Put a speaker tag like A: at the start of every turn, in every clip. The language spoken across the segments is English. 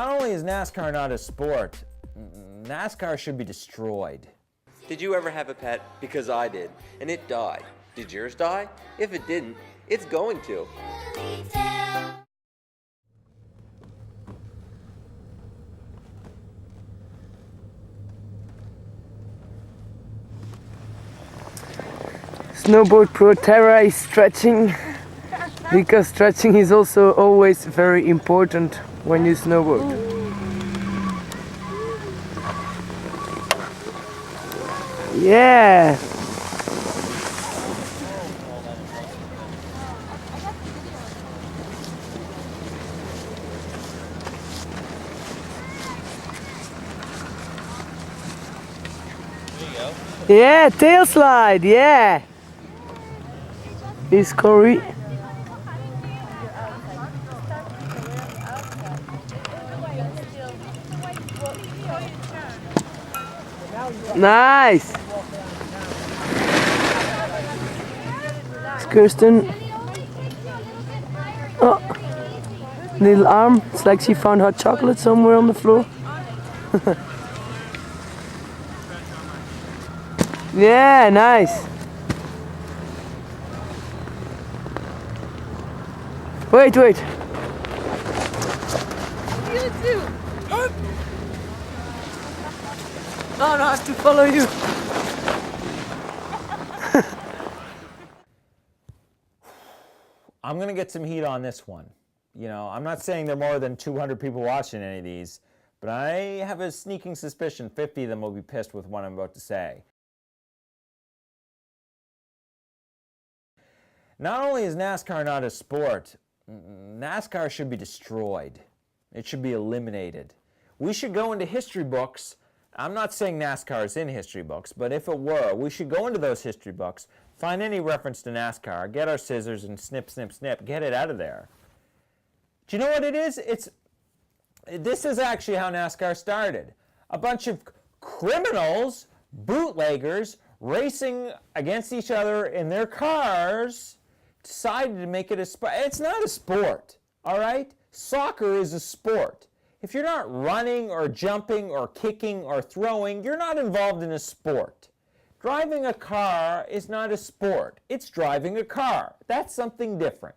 A: Not only is NASCAR not a sport, NASCAR should be destroyed.
B: Did you ever have a pet? Because I did, and it died. Did yours die? If it didn't, it's going to.
C: Snowboard pro Tara is stretching, because stretching is also always very important when you snowboard. Yeah!
B: There you go.
C: Yeah, tail slide, yeah! Here's Corey. Nice! It's Kirsten. Oh, little arm. It's like she found hot chocolate somewhere on the floor. Yeah, nice. Wait.
D: What are you gonna do?
C: Oh no, I have to follow you.
A: I'm gonna get some heat on this one. You know, I'm not saying there are more than 200 people watching any of these, but I have a sneaking suspicion 50 of them will be pissed with what I'm about to say. Not only is NASCAR not a sport, NASCAR should be destroyed. It should be eliminated. We should go into history books. I'm not saying NASCAR is in history books, but if it were, we should go into those history books, find any reference to NASCAR, get our scissors and snip, snip, snip, get it out of there. Do you know what it is? This is actually how NASCAR started. A bunch of criminals, bootleggers, racing against each other in their cars, decided to make it a sport. It's not a sport, all right? Soccer is a sport. If you're not running or jumping or kicking or throwing, you're not involved in a sport. Driving a car is not a sport. It's driving a car. That's something different.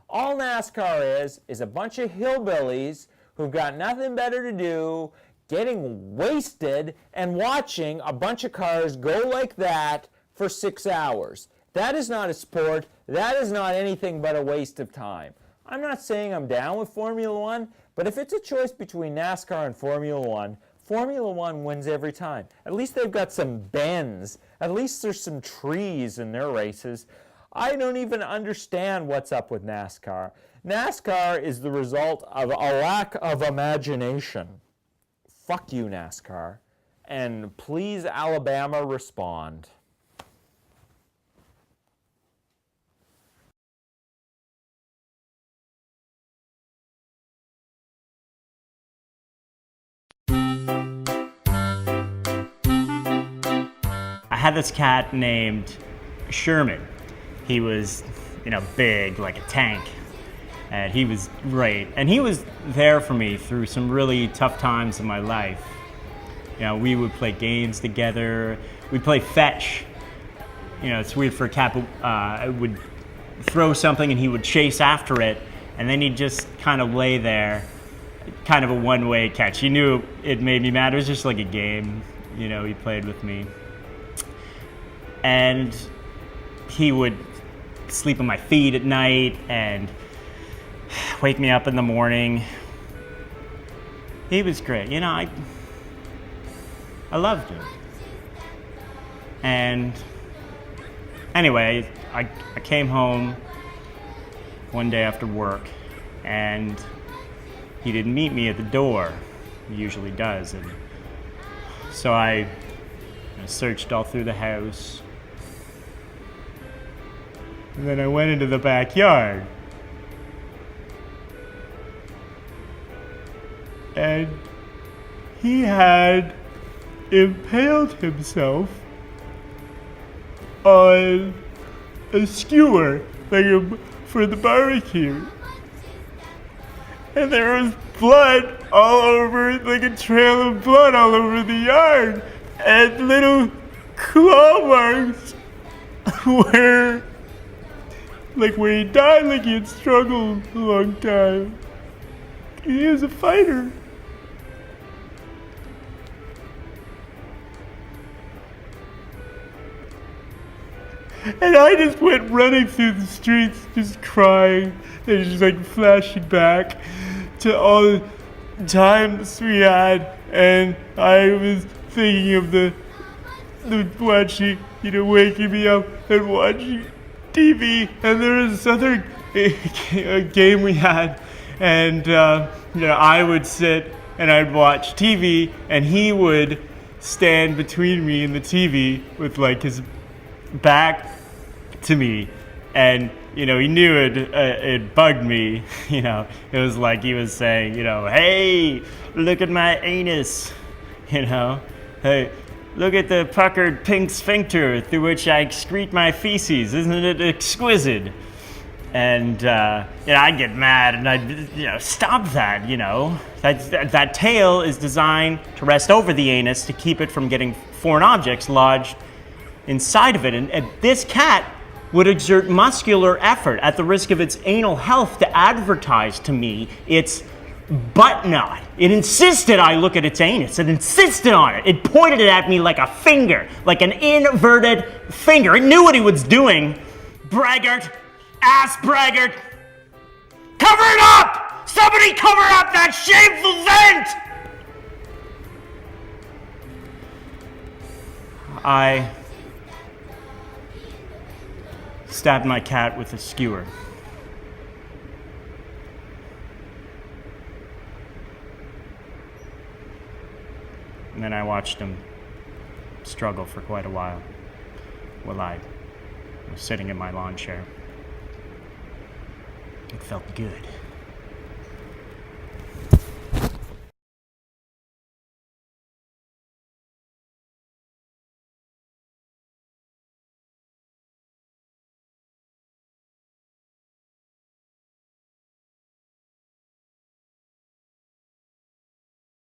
A: All NASCAR is a bunch of hillbillies who've got nothing better to do, getting wasted and watching a bunch of cars go like that for 6 hours. That is not a sport. That is not anything but a waste of time. I'm not saying I'm down with Formula One, but if it's a choice between NASCAR and Formula One wins every time. At least they've got some bends. At least there's some trees in their races. I don't even understand what's up with NASCAR. NASCAR is the result of a lack of imagination. Fuck you, NASCAR. And please, Alabama, respond.
E: I had this cat named Sherman. He was, big, like a tank. And he was great. And he was there for me through some really tough times in my life. We would play games together. We'd play fetch. It's weird for a cat, but I would throw something and he would chase after it. And then he'd just kind of lay there, kind of a one-way catch. He knew it made me mad. It was just like a game. He played with me. And he would sleep on my feet at night and wake me up in the morning. He was great. I loved him. And anyway, I came home one day after work and he didn't meet me at the door. He usually does. And so I searched all through the house. And then I went into the backyard. And he had impaled himself on a skewer for the barbecue. And there was blood all over, like a trail of blood all over the yard, and little claw marks where he died, like he had struggled a long time. He was a fighter. And I just went running through the streets, just crying, and just like flashing back to all the times we had, and I was thinking of the watching, waking me up and watching TV, and there was this other game we had, and I would sit and I'd watch TV, and he would stand between me and the TV with like his back to me, and he knew it bugged me. It was like he was saying, hey, look at my anus, hey, look at the puckered pink sphincter through which I excrete my feces, isn't it exquisite? And I'd get mad and I'd stop that. That tail is designed to rest over the anus to keep it from getting foreign objects lodged inside of it, and this cat would exert muscular effort at the risk of its anal health to advertise to me its butt knot. It insisted I look at its anus. It insisted on it. It pointed it at me like a finger, like an inverted finger. It knew what he was doing. Braggart, ass braggart. Cover it up! Somebody cover up that shameful vent! I stabbed my cat with a skewer. And then I watched him struggle for quite a while I was sitting in my lawn chair. It felt good.